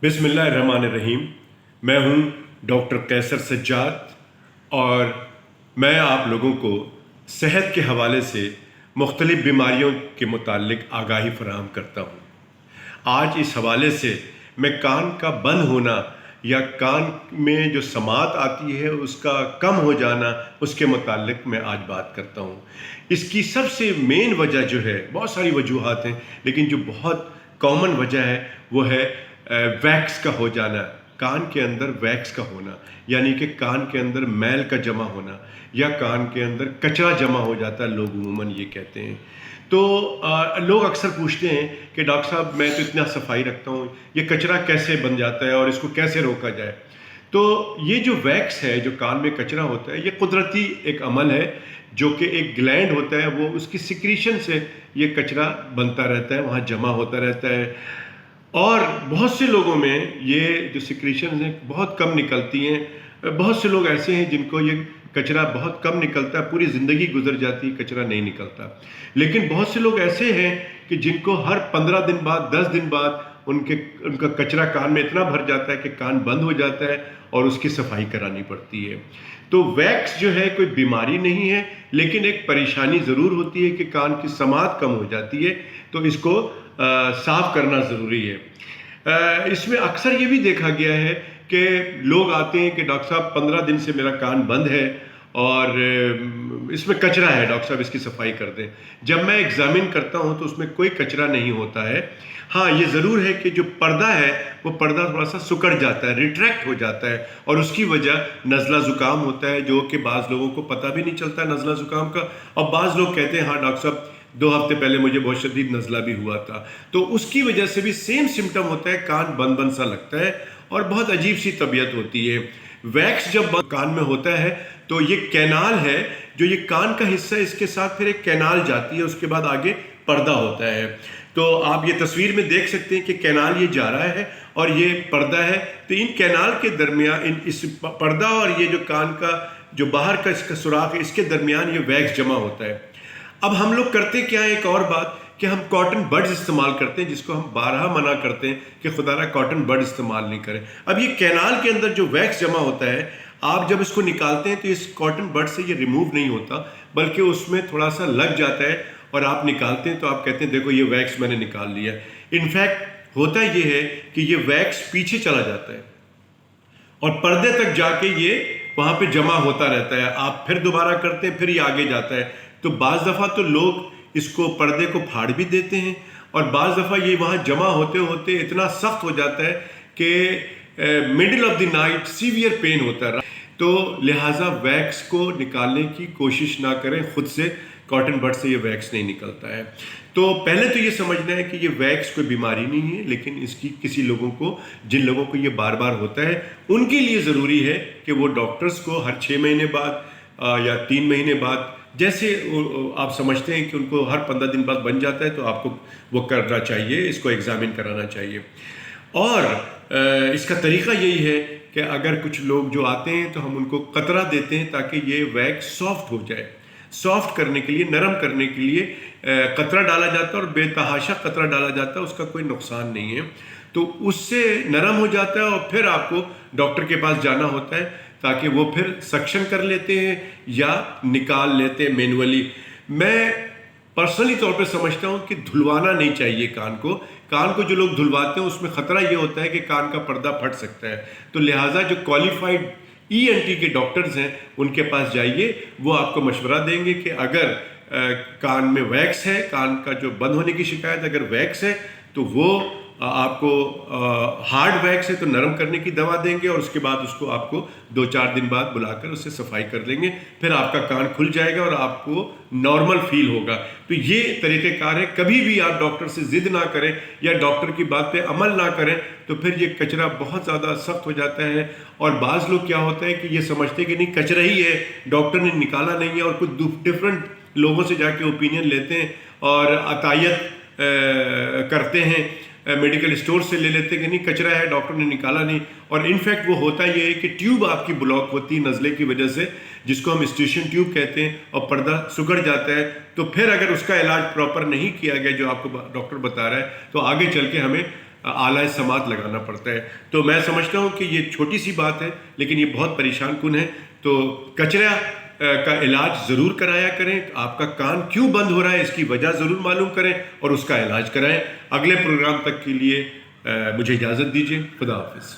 बिस्मिल्लाहिर्रहमानिर्रहीम। मैं हूं डॉक्टर कैसर सज्जाद और मैं आप लोगों को सेहत के हवाले से मुख्तलिफ़ बीमारियों के मुताल्लिक़ आगाही फ़राहम करता हूं। आज इस हवाले से मैं कान का बंद होना या कान में जो समात आती है उसका कम हो जाना, उसके मुताल्लिक़ मैं आज बात करता हूं। इसकी सबसे मेन वजह जो है, बहुत सारी वजूहात हैं, लेकिन जो बहुत कॉमन वजह है वो है वैक्स का हो जाना, कान के अंदर वैक्स का होना, यानी कि कान के अंदर मैल का जमा होना या कान के अंदर कचरा जमा हो जाता है, लोग अमूमन ये कहते हैं। तो लोग अक्सर पूछते हैं कि डॉक्टर साहब मैं तो इतना सफाई रखता हूँ, ये कचरा कैसे बन जाता है और इसको कैसे रोका जाए। तो ये जो वैक्स है, जो कान में कचरा होता है, ये कुदरती एक अमल है जो कि एक ग्लैंड होता है, वो उसकी सिक्रीशन से ये कचरा बनता रहता है, वहाँ जमा होता रहता है। और बहुत से लोगों में ये जो सिक्रीशन हैं बहुत कम निकलती हैं। बहुत से लोग ऐसे हैं जिनको ये कचरा बहुत कम निकलता है, पूरी ज़िंदगी गुजर जाती है, कचरा नहीं निकलता। लेकिन बहुत से लोग ऐसे हैं कि जिनको हर 15 दिन बाद, 10 दिन बाद उनका कचरा कान में इतना भर जाता है कि कान बंद हो जाता है और उसकी सफाई करानी पड़ती है। तो वैक्स जो है कोई बीमारी नहीं है, लेकिन एक परेशानी ज़रूर होती है कि कान की समात कम हो जाती है, तो इसको साफ़ करना ज़रूरी है। इसमें अक्सर ये भी देखा गया है कि लोग आते हैं कि डॉक्टर साहब 15 दिन से मेरा कान बंद है और इसमें कचरा है, डॉक्टर साहब इसकी सफाई कर दें। जब मैं एग्ज़ामिन करता हूं तो उसमें कोई कचरा नहीं होता है। हाँ, ये ज़रूर है कि जो पर्दा है वो पर्दा थोड़ा सा सिकुड़ जाता है, रिट्रैक्ट हो जाता है, और उसकी वजह नज़ला ज़ुकाम होता है, जो कि बाज़ लोगों को पता भी नहीं चलता नज़ला ज़ुकाम का। और बाज़ लोग कहते हैं हाँ डॉक्टर साहब 2 हफ्ते पहले मुझे बहुत शदीद नज़ला भी हुआ था। तो उसकी वजह से भी सेम सिम्टम होता है, कान बंद बंद सा लगता है और बहुत अजीब सी तबीयत होती है। वैक्स जब कान में होता है तो ये कैनाल है, जो ये कान का हिस्सा, इसके साथ फिर एक कैनाल जाती है, उसके बाद आगे पर्दा होता है। तो आप ये तस्वीर में देख सकते हैं कि कैनाल ये जा रहा है और ये पर्दा है। तो इन कैनाल के दरमियान, इस पर्दा और ये जो कान का जो बाहर का इसका सुराख है, इसके दरमियान ये वैक्स जमा होता है। अब हम लोग करते क्या है, एक और बात कि हम कॉटन बड्स इस्तेमाल करते हैं, जिसको हम बारहा मना करते हैं कि खुदारा कॉटन बड इस्तेमाल नहीं करें। अब ये कैनाल के अंदर जो वैक्स जमा होता है, आप जब इसको निकालते हैं तो इस कॉटन बड से ये रिमूव नहीं होता, बल्कि उसमें थोड़ा सा लग जाता है और आप निकालते हैं तो आप कहते हैं देखो ये वैक्स मैंने निकाल लिया। इनफैक्ट होता ये है कि ये वैक्स पीछे चला जाता है और पर्दे तक जाके ये वहाँ पे जमा होता रहता है। आप फिर दोबारा करते हैं, फिर ये आगे जाता है। तो बाज़ दफ़ा तो लोग इसको पर्दे को फाड़ भी देते हैं और बाज़ दफ़ा ये वहाँ जमा होते होते इतना सख्त हो जाता है कि middle of the night severe pain होता है। तो लिहाजा वैक्स को निकालने की कोशिश ना करें खुद से, कॉटन बड से ये वैक्स नहीं निकलता है। तो पहले तो ये समझना है कि ये वैक्स कोई बीमारी नहीं है, लेकिन इसकी किसी लोगों को, जिन लोगों को ये बार बार होता है, उनके लिए ज़रूरी है कि वो डॉक्टर्स को हर 6 महीने बाद या 3 महीने बाद, जैसे आप समझते हैं कि उनको हर 15 दिन बाद बन जाता है, तो आपको वो करना चाहिए, इसको एग्ज़ामिन कराना चाहिए। और इसका तरीक़ा यही है कि अगर कुछ लोग जो आते हैं तो हम उनको कतरा देते हैं ताकि ये वैक्स सॉफ्ट हो जाए। सॉफ्ट करने के लिए, नरम करने के लिए कतरा डाला जाता है और बेतहाशा कतरा डाला जाता है, उसका कोई नुकसान नहीं है। तो उससे नरम हो जाता है और फिर आपको डॉक्टर के पास जाना होता है ताकि वो फिर सक्शन कर लेते हैं या निकाल लेते हैं मैनुअली। मैं पर्सनली तौर पे समझता हूँ कि धुलवाना नहीं चाहिए कान को। कान को जो लोग धुलवाते हैं उसमें ख़तरा ये होता है कि कान का पर्दा फट सकता है। तो लिहाजा जो क्वालिफाइड ENT के डॉक्टर्स हैं उनके पास जाइए, वो आपको मशवरा देंगे कि अगर कान में वैक्स है, कान का जो बंद होने की शिकायत अगर वैक्स है, तो वो आपको हार्ड वैक्स है तो नरम करने की दवा देंगे और उसके बाद उसको आपको 2-4 दिन बाद बुलाकर उससे सफाई कर देंगे। फिर आपका कान खुल जाएगा और आपको नॉर्मल फील होगा। तो ये तरीक़ेकार है। कभी भी आप डॉक्टर से ज़िद ना करें या डॉक्टर की बात पे अमल ना करें, तो फिर ये कचरा बहुत ज़्यादा सख्त हो जाता है। और बाज़ लोग क्या होता है कि ये समझते हैं कि नहीं कचरा ही है, डॉक्टर ने निकाला नहीं है, और कुछ डिफरेंट लोगों से जाके ओपिनियन लेते हैं और अतायत करते हैं, मेडिकल स्टोर से ले लेते हैं कि नहीं कचरा है, डॉक्टर ने निकाला नहीं। और इनफैक्ट वो होता ये है कि ट्यूब आपकी ब्लॉक होती है नज़ले की वजह से, जिसको हम स्टेशन ट्यूब कहते हैं, और पर्दा सुकड़ जाता है। तो फिर अगर उसका इलाज प्रॉपर नहीं किया गया जो आपको डॉक्टर बता रहा है, तो आगे चल के हमें آلہ سماعت لگانا پڑتا ہے. تو میں سمجھتا ہوں کہ یہ چھوٹی سی بات ہے لیکن یہ بہت پریشان کن ہے. تو کچرا کا علاج ضرور کرایا کریں. آپ کا کان کیوں بند ہو رہا ہے اس کی وجہ ضرور معلوم کریں اور اس کا علاج کرائیں. اگلے پروگرام تک کے لیے مجھے اجازت دیجیے. خدا حافظ.